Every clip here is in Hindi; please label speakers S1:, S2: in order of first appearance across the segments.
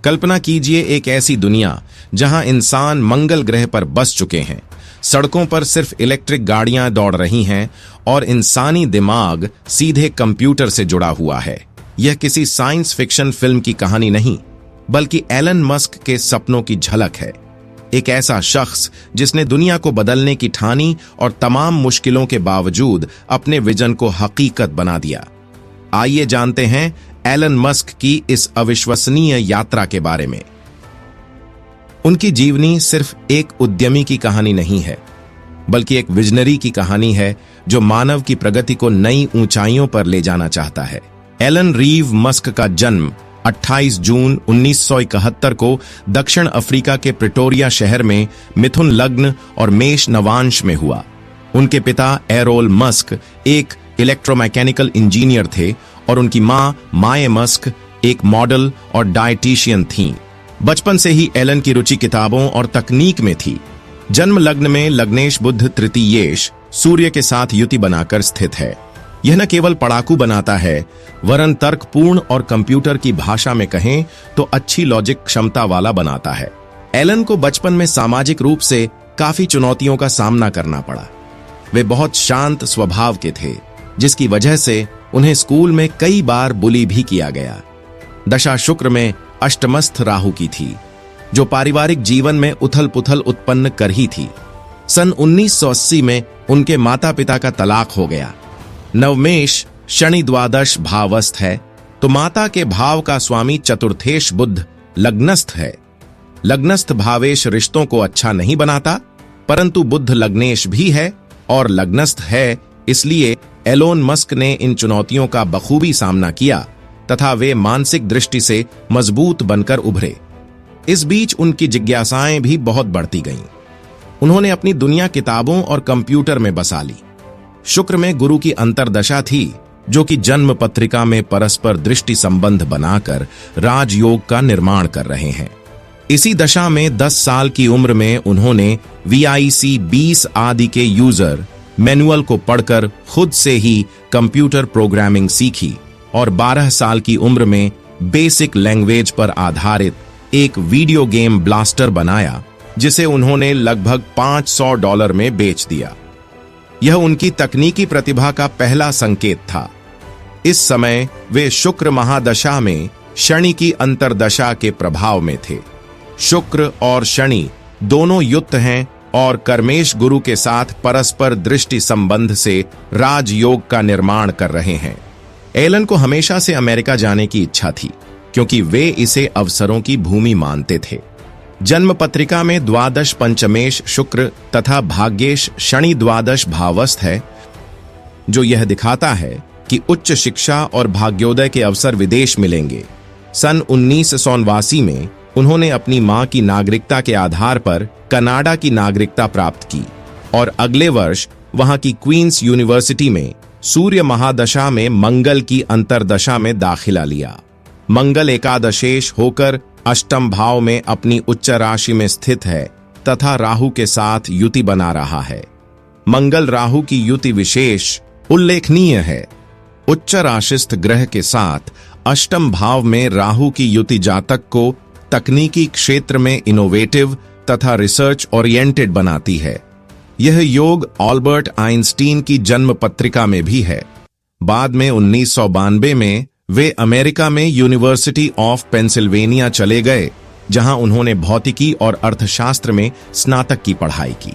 S1: कल्पना कीजिए एक ऐसी दुनिया जहां इंसान मंगल ग्रह पर बस चुके हैं, सड़कों पर सिर्फ इलेक्ट्रिक गाड़ियां दौड़ रही हैं और इंसानी दिमाग सीधे कंप्यूटर से जुड़ा हुआ है। यह किसी साइंस फिक्शन फिल्म की कहानी नहीं, बल्कि एलन मस्क के सपनों की झलक है। एक ऐसा शख्स जिसने दुनिया को बदलने की ठानी और तमाम मुश्किलों के बावजूद अपने विजन को हकीकत बना दिया। आइए जानते हैं एलन मस्क की इस अविश्वसनीय यात्रा के बारे में। उनकी जीवनी सिर्फ एक उद्यमी की कहानी नहीं है, बल्कि एक विजनरी की कहानी है जो मानव की प्रगति को नई ऊंचाइयों पर ले जाना चाहता है। एलन रीव मस्क का जन्म 28 जून 1971 को दक्षिण अफ्रीका के प्रिटोरिया शहर में मिथुन लग्न और मेष नवांश में हुआ। उनके पिता एरोल मस्क एक इलेक्ट्रोमैकेनिकल इंजीनियर थे और उनकी मां माए मस्क एक मॉडल और डायटीशियन थीं। बचपन से ही एलन की रुचि किताबों और तकनीक में थी। जन्म लग्न में लग्नेश बुध तृतीयेश सूर्य के साथ युति बनाकर स्थित है। यह न केवल पढ़ाकू बनाता है, वरन तर्कपूर्ण और कंप्यूटर की भाषा में कहें तो अच्छी लॉजिक क्षमता वाला बनाता है। एलन को बचपन में सामाजिक रूप से काफी चुनौतियों का सामना करना पड़ा। वे बहुत शांत स्वभाव के थे, जिसकी वजह से उन्हें स्कूल में कई बार बुली भी किया गया। दशा शुक्र में अष्टमस्थ राहु की थी, जो पारिवारिक जीवन में उथल पुथल उत्पन्न कर ही थी। सन 1980 में उनके माता पिता का तलाक हो गया। नवमेश शनि द्वादश भावस्थ है, तो माता के भाव का स्वामी चतुर्थेश बुध लग्नस्थ है। लग्नस्थ भावेश रिश्तों को अच्छा नहीं बनाता, परंतु बुध लग्नेश भी है और लग्नस्थ है, इसलिए एलोन मस्क ने इन चुनौतियों का बखूबी सामना किया तथा वे मानसिक दृष्टि से मजबूत बनकर उभरे। इस बीच उनकी जिज्ञासाएं भी बहुत बढ़ती गईं। उन्होंने अपनी दुनिया किताबों और कंप्यूटर में बसा ली। शुक्र में गुरु की अंतर्दशा थी, जो कि जन्म पत्रिका में परस्पर दृष्टि संबंध बनाकर राजयोग का निर्माण कर रहे हैं। इसी दशा में 10 साल की उम्र में उन्होंने VIC 20 आदि के यूजर मैनुअल को पढ़कर खुद से ही कंप्यूटर प्रोग्रामिंग सीखी और 12 साल की उम्र में बेसिक लैंग्वेज पर आधारित एक वीडियो गेम ब्लास्टर बनाया, जिसे उन्होंने लगभग $500 में बेच दिया। यह उनकी तकनीकी प्रतिभा का पहला संकेत था। इस समय वे शुक्र महादशा में शनि की अंतर्दशा के प्रभाव में थे। शुक्र और शनि दोनों युक्त हैं और कर्मेश गुरु के साथ परस्पर दृष्टि संबंध से राजयोग का निर्माण कर रहे हैं। एलन को हमेशा से अमेरिका जाने की इच्छा थी, क्योंकि वे इसे अवसरों की भूमि मानते थे। जन्म पत्रिका में द्वादश पंचमेश शुक्र तथा भाग्येश शनि द्वादश भावस्थ है, जो यह दिखाता है कि उच्च शिक्षा और भाग्योदय के अवसर विदेश मिलेंगे। सन 1989 में उन्होंने अपनी मां की नागरिकता के आधार पर कनाडा की नागरिकता प्राप्त की और अगले वर्ष वहां की क्वींस यूनिवर्सिटी में सूर्य महादशा में मंगल की अंतर्दशा में दाखिला लिया। मंगल एकादशेश होकर अष्टम भाव में अपनी उच्च राशि में स्थित है तथा राहु के साथ युति बना रहा है। मंगल राहु की युति विशेष उल्लेखनीय है। उच्च राशिस्थ ग्रह के साथ अष्टम भाव में राहु की युति जातक को तकनीकी क्षेत्र में इनोवेटिव तथा रिसर्च ओरिएंटेड बनाती है। यह योग अल्बर्ट आइंस्टीन की जन्म पत्रिका में भी है। बाद में 1992 में वे अमेरिका में यूनिवर्सिटी ऑफ पेंसिल्वेनिया चले गए, जहां उन्होंने भौतिकी और अर्थशास्त्र में स्नातक की पढ़ाई की।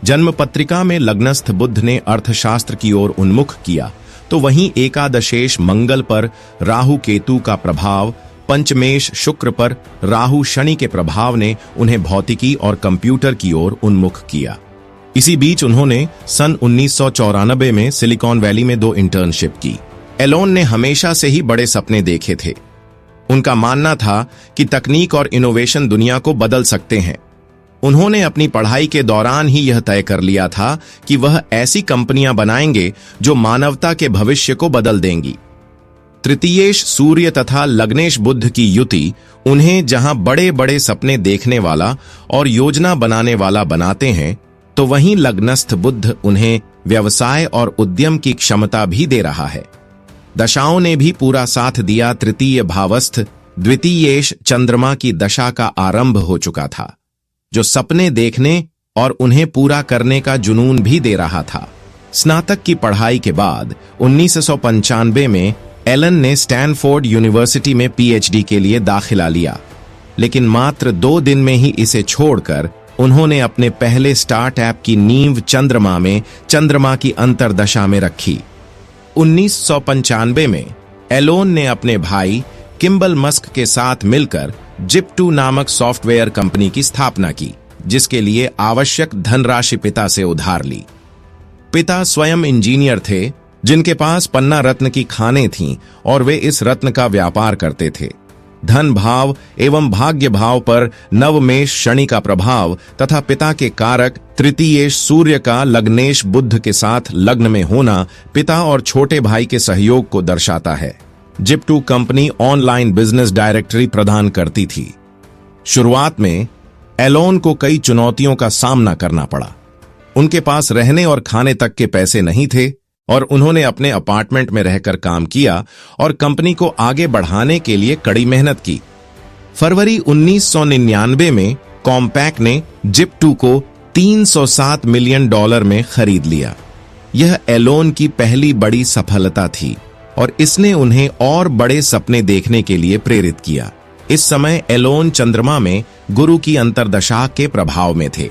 S1: जन्म पत्रिका में लग्नस्थ बुध ने अर्थशास्त्र की ओर उन्मुख किया, तो वहीं एकादशेश मंगल पर राहु केतु का प्रभाव, पंचमेश शुक्र पर राहु शनि के प्रभाव ने उन्हें भौतिकी और कंप्यूटर की ओर उन्मुख किया। इसी बीच उन्होंने सन 1994 में सिलिकॉन वैली में 2 इंटर्नशिप की। एलोन ने हमेशा से ही बड़े सपने देखे थे। उनका मानना था कि तकनीक और इनोवेशन दुनिया को बदल सकते हैं। उन्होंने अपनी पढ़ाई के दौरान ही यह तय कर लिया था कि वह ऐसी कंपनियां बनाएंगे जो मानवता के भविष्य को बदल देंगी। तृतीयेश सूर्य तथा लग्नेश बुध की युति उन्हें जहां बड़े बड़े सपने देखने वाला और योजना बनाने वाला बनाते हैं, तो वहीं लग्नस्थ बुध उन्हें व्यवसाय और उद्यम की क्षमता भी दे रहा है। दशाओं ने भी पूरा साथ दिया। तृतीय भावस्थ द्वितीयेश चंद्रमा की दशा का आरंभ हो चुका था, जो सपने देखने और उन्हें पूरा करने का जुनून भी दे रहा था। स्नातक की पढ़ाई के बाद 1995 में एलन ने स्टैनफोर्ड यूनिवर्सिटी में पीएचडी के लिए दाखिला लिया, लेकिन मात्र 2 दिन में ही इसे छोड़कर उन्होंने अपने पहले स्टार्टअप की नींव चंद्रमा की अंतर्दशा में रखी। 1995 में एलोन ने अपने भाई किम्बल मस्क के साथ मिलकर जिप2 नामक सॉफ्टवेयर कंपनी की स्थापना की, जिसके लिए आवश्यक धनराशि पिता से उधार ली। पिता स्वयं इंजीनियर थे, जिनके पास पन्ना रत्न की खानें थीं और वे इस रत्न का व्यापार करते थे। धन भाव एवं भाग्य भाव पर नवमेश शनि का प्रभाव तथा पिता के कारक तृतीयेश सूर्य का लग्नेश बुध के साथ लग्न में होना पिता और छोटे भाई के सहयोग को दर्शाता है। जिप2 कंपनी ऑनलाइन बिजनेस डायरेक्टरी प्रदान करती थी। शुरुआत में एलोन को कई चुनौतियों का सामना करना पड़ा। उनके पास रहने और खाने तक के पैसे नहीं थे और उन्होंने अपने अपार्टमेंट में रहकर काम किया और कंपनी को आगे बढ़ाने के लिए कड़ी मेहनत की। फरवरी 1999 में कॉम्पैक ने जिप2 को $307 मिलियन में खरीद लिया। यह एलोन की पहली बड़ी सफलता थी और इसने उन्हें और बड़े सपने देखने के लिए प्रेरित किया। इस समय एलोन चंद्रमा में गुरु की अंतर्दशा के प्रभाव में थे।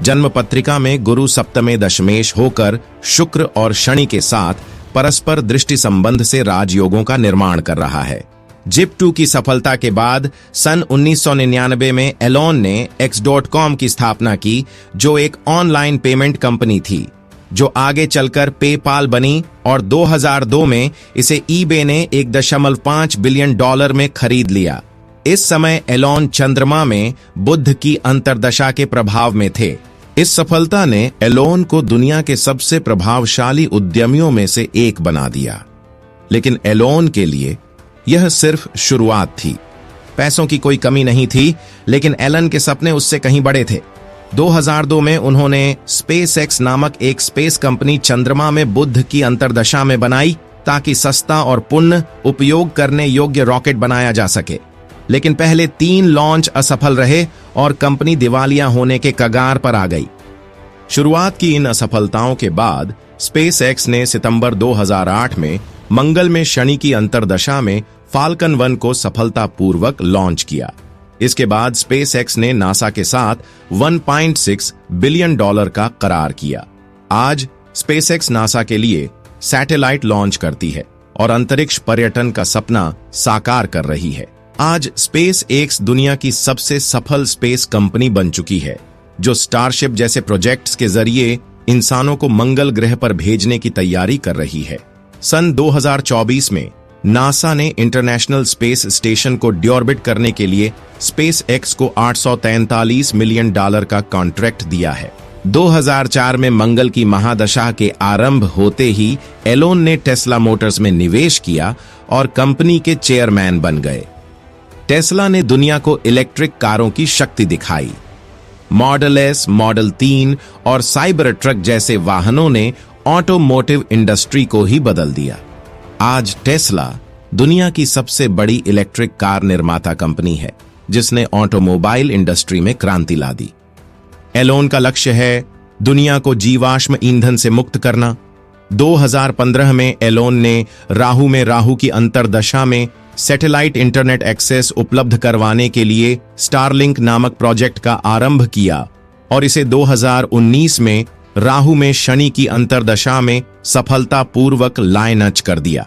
S1: जन्म पत्रिका में गुरु सप्तमे दशमेश होकर शुक्र और शनि के साथ परस्पर दृष्टि संबंध से राजयोगों का निर्माण कर रहा है। जिप2 की सफलता के बाद सन 1999 में एलोन ने X.com की स्थापना की, जो एक ऑनलाइन पेमेंट कंपनी थी, जो आगे चलकर पेपाल बनी और 2002 में इसे ईबे ने $1.5 बिलियन में खरीद लिया। इस समय एलोन चंद्रमा में बुध की अंतर्दशा के प्रभाव में थे। इस सफलता ने एलोन को दुनिया के सबसे प्रभावशाली उद्यमियों में से एक बना दिया, लेकिन एलोन के लिए यह सिर्फ शुरुआत थी। पैसों की कोई कमी नहीं थी, लेकिन एलन के सपने उससे कहीं बड़े थे। 2002 में उन्होंने स्पेसएक्स नामक एक स्पेस कंपनी चंद्रमा में बुध की अंतर्दशा में बनाई, ताकि सस्ता और पुनः उपयोग करने योग्य रॉकेट बनाया जा सके। लेकिन पहले 3 लॉन्च असफल रहे और कंपनी दिवालिया होने के कगार पर आ गई। शुरुआत की इन असफलताओं के बाद स्पेसएक्स ने सितंबर 2008 में मंगल में शनि की अंतर्दशा में फाल्कन 1 को सफलतापूर्वक लॉन्च किया। इसके बाद स्पेसएक्स ने नासा के साथ $1.6 बिलियन का करार किया। आज स्पेसएक्स नासा के लिए सैटेलाइट लॉन्च करती है और अंतरिक्ष पर्यटन का सपना साकार कर रही है। आज स्पेसएक्स दुनिया की सबसे सफल स्पेस कंपनी बन चुकी है, जो स्टारशिप जैसे प्रोजेक्ट्स के जरिए इंसानों को मंगल ग्रह पर भेजने की तैयारी कर रही है। सन 2024 में नासा ने इंटरनेशनल स्पेस स्टेशन को डिऑर्बिट करने के लिए स्पेसएक्स को $843 मिलियन का कॉन्ट्रैक्ट दिया है। 2004 में मंगल की महादशा के आरंभ होते ही एलोन ने टेस्ला मोटर्स में निवेश किया और कंपनी के चेयरमैन बन गए। टेस्ला ने दुनिया को इलेक्ट्रिक कारों की शक्ति दिखाई। मॉडल एस, मॉडल 3 और साइबर ट्रक जैसे वाहनों ने ऑटोमोटिव इंडस्ट्री को ही बदल दिया। आज टेस्ला दुनिया की सबसे बड़ी इलेक्ट्रिक कार निर्माता कंपनी है, जिसने ऑटोमोबाइल इंडस्ट्री में क्रांति ला दी। एलोन का लक्ष्य है दुनिया को जीवाश्म ईंधन से मुक्त करना। 2015 में एलोन ने राहु की अंतर्दशा में सैटेलाइट इंटरनेट एक्सेस उपलब्ध करवाने के लिए स्टारलिंक नामक प्रोजेक्ट का आरंभ किया और इसे 2019 में राहु में शनि की अंतर्दशा में सफलतापूर्वक लाइनच कर दिया।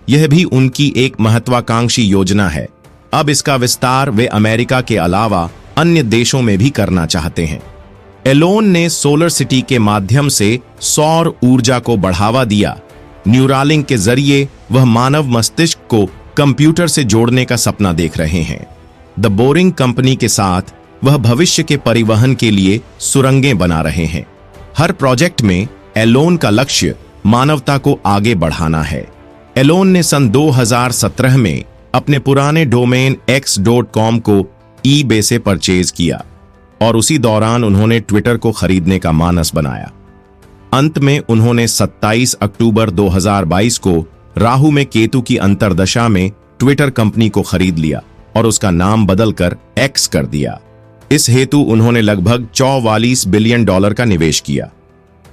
S1: यह भी उनकी एक महत्वाकांक्षी योजना है। अब इसका विस्तार वे अमेरिका के अलावा अन्य देशों में भी करना चाहते हैं। एलोन ने सोलर सिटी के माध्यम से सौर ऊर्जा को बढ़ावा दिया। न्यूरालिंक के जरिए वह मानव मस्तिष्क को कंप्यूटर से जोड़ने का सपना देख रहे हैं। द बोरिंग कंपनी के साथ वह भविष्य के परिवहन के लिए सुरंगें बना रहे हैं। हर प्रोजेक्ट में एलोन का लक्ष्य मानवता को आगे बढ़ाना है। एलोन ने सन 2017 में अपने पुराने डोमेन X.com को ईबे से परचेज किया और उसी दौरान उन्होंने ट्विटर को खरीदने का मानस बनाया। अंत में उन्होंने 27 अक्टूबर 2022 को राहु में केतु की अंतर्दशा में ट्विटर कंपनी को खरीद लिया और उसका नाम बदलकर एक्स कर दिया। इस हेतु उन्होंने लगभग 44 बिलियन डॉलर का निवेश किया।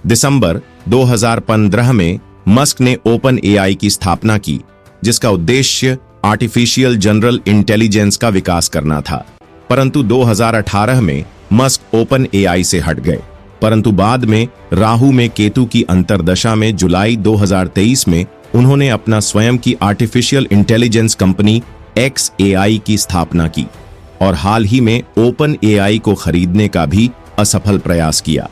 S1: दिसंबर 2015 में मस्क ने ओपन एआई की स्थापना की, जिसका उद्देश्य आर्टिफिशियल जनरल इंटेलिजेंस का विकास करना था। परंतु 2018 में मस्क ओपन एआई से हट गए, परंतु बाद में राहु में केतु की अंतर्दशा में जुलाई 2023 में उन्होंने अपना स्वयं की artificial intelligence company x AI की स्थापना की और हाल ही में ओपन एआई को खरीदने का भी असफल प्रयास किया।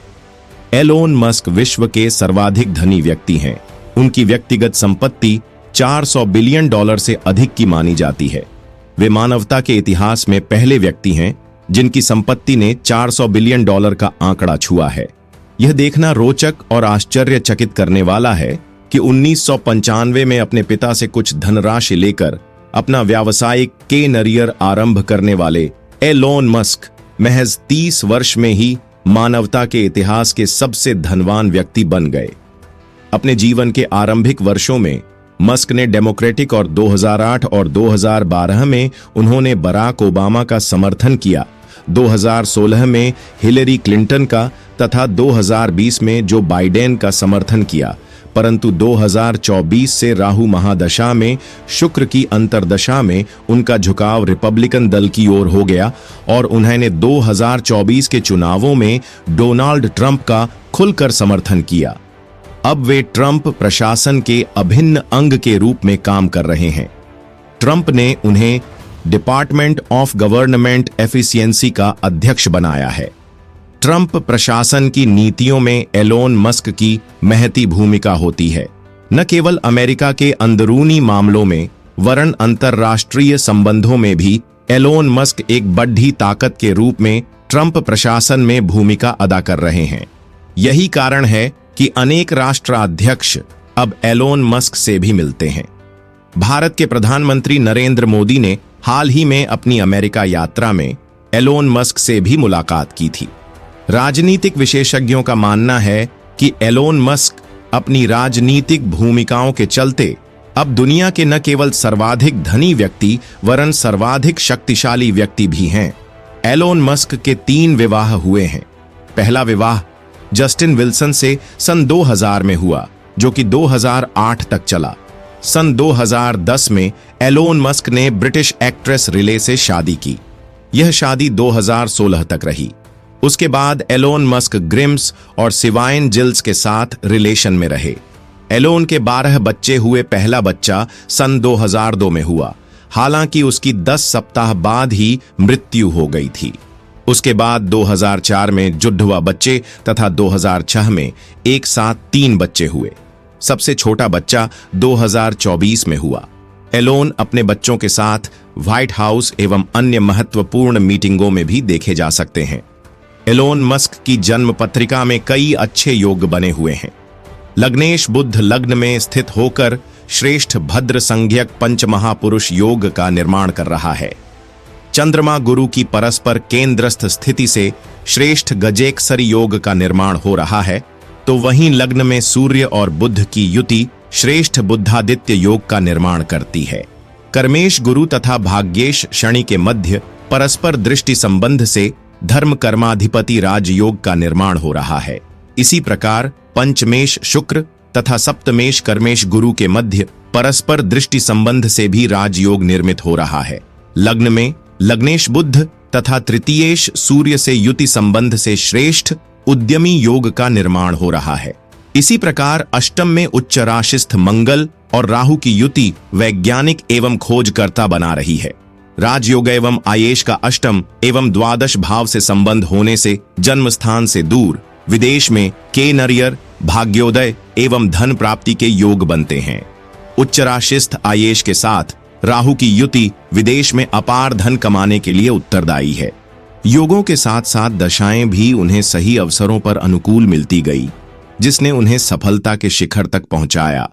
S1: एलोन मस्क विश्व के सर्वाधिक धनी व्यक्ति हैं। उनकी व्यक्तिगत संपत्ति 400 बिलियन डॉलर से अधिक की मानी जाती है। वे मानवता के इतिहास में पहले व्यक्ति हैं जिनकी संपत्ति ने 400 बिलियन डॉलर का आंकड़ा छुआ है। यह देखना रोचक और आश्चर्यचकित करने वाला है कि 1995 में अपने पिता से कुछ धनराशि लेकर अपना व्यावसायिक कैरियर आरंभ करने वाले एलोन मस्क महज 30 वर्ष में ही मानवता के इतिहास के सबसे धनवान व्यक्ति बन गए। अपने जीवन के आरंभिक वर्षों में मस्क ने डेमोक्रेटिक और 2008 और 2012 में उन्होंने बराक ओबामा का समर्थन किया, 2016 में हिलेरी क्लिंटन का तथा 2020 में जो बाइडेन का समर्थन किया। परंतु 2024 से राहु महादशा में शुक्र की अंतर्दशा में उनका झुकाव रिपब्लिकन दल की ओर हो गया और उन्होंने 2024 के चुनावों में डोनाल्ड ट्रंप का खुलकर समर्थन किया। अब वे ट्रंप प्रशासन के अभिन्न अंग के रूप में काम कर रहे हैं। ट्रंप ने उन्हें डिपार्टमेंट ऑफ गवर्नमेंट एफिशिएंसी का अध्यक्ष बनाया है। ट्रंप प्रशासन की नीतियों में एलोन मस्क की महती भूमिका होती है। न केवल अमेरिका के अंदरूनी मामलों में वरन अंतर्राष्ट्रीय संबंधों में भी एलोन मस्क एक बड़ी ताकत के रूप में ट्रंप प्रशासन में भूमिका अदा कर रहे हैं। यही कारण है कि अनेक राष्ट्राध्यक्ष अब एलोन मस्क से भी मिलते हैं। भारत के प्रधानमंत्री नरेंद्र मोदी ने हाल ही में अपनी अमेरिका यात्रा में एलोन मस्क से भी मुलाकात की थी। राजनीतिक विशेषज्ञों का मानना है कि एलोन मस्क अपनी राजनीतिक भूमिकाओं के चलते अब दुनिया के न केवल सर्वाधिक धनी व्यक्ति वरन सर्वाधिक शक्तिशाली व्यक्ति भी हैं। एलोन मस्क के 3 विवाह हुए हैं। पहला विवाह जस्टिन विल्सन से सन 2000 में हुआ, जो कि 2008 तक चला। सन 2010 में एलोन मस्क ने ब्रिटिश एक्ट्रेस रिले से शादी की। यह शादी 2016 तक रही। उसके बाद एलोन मस्क ग्रिम्स और सिवाइन जिल्स के साथ रिलेशन में रहे। एलोन के 12 बच्चे हुए। पहला बच्चा सन 2002 में हुआ, हालांकि उसकी 10 सप्ताह बाद ही मृत्यु हो गई थी। उसके बाद 2004 में जुड़वा बच्चे तथा 2006 में एक साथ 3 बच्चे हुए। सबसे छोटा बच्चा 2024 में हुआ। एलोन अपने बच्चों के साथ व्हाइट हाउस एवं अन्य महत्वपूर्ण मीटिंगों में भी देखे जा सकते हैं। एलोन मस्क की जन्म पत्रिका में कई अच्छे योग बने हुए हैं। लग्नेश बुध लग्न में स्थित होकर श्रेष्ठ भद्र संज्ञक पंच महापुरुष योग का निर्माण कर रहा है। चंद्रमा गुरु की परस्पर केंद्रस्थ स्थिति से श्रेष्ठ गजेकसरी योग का निर्माण हो रहा है, तो वहीं लग्न में सूर्य और बुध की युति श्रेष्ठ बुद्धादित्य योग का निर्माण करती है। कर्मेश गुरु तथा भाग्येश शनि के मध्य परस्पर दृष्टि संबंध से धर्म कर्माधिपति राजयोग का निर्माण हो रहा है। इसी प्रकार पंचमेश शुक्र तथा सप्तमेश कर्मेश गुरु के मध्य परस्पर दृष्टि संबंध से भी राजयोग निर्मित हो रहा है। लग्न में लग्नेश बुध तथा तृतीयेश सूर्य से युति संबंध से श्रेष्ठ उद्यमी योग का निर्माण हो रहा है। इसी प्रकार अष्टम में उच्च राशिस्थ मंगल और राहु की युति वैज्ञानिक एवं खोजकर्ता बना रही है। राजयोग एवं आयेश का अष्टम एवं द्वादश भाव से संबंध होने से जन्म स्थान से दूर विदेश में कैरियर, भाग्योदय एवं धन प्राप्ति के योग बनते हैं। उच्च राशिस्थ आयेश के साथ राहु की युति विदेश में अपार धन कमाने के लिए उत्तरदायी है। योगों के साथ साथ दशाएं भी उन्हें सही अवसरों पर अनुकूल मिलती गई, जिसने उन्हें सफलता के शिखर तक पहुंचाया।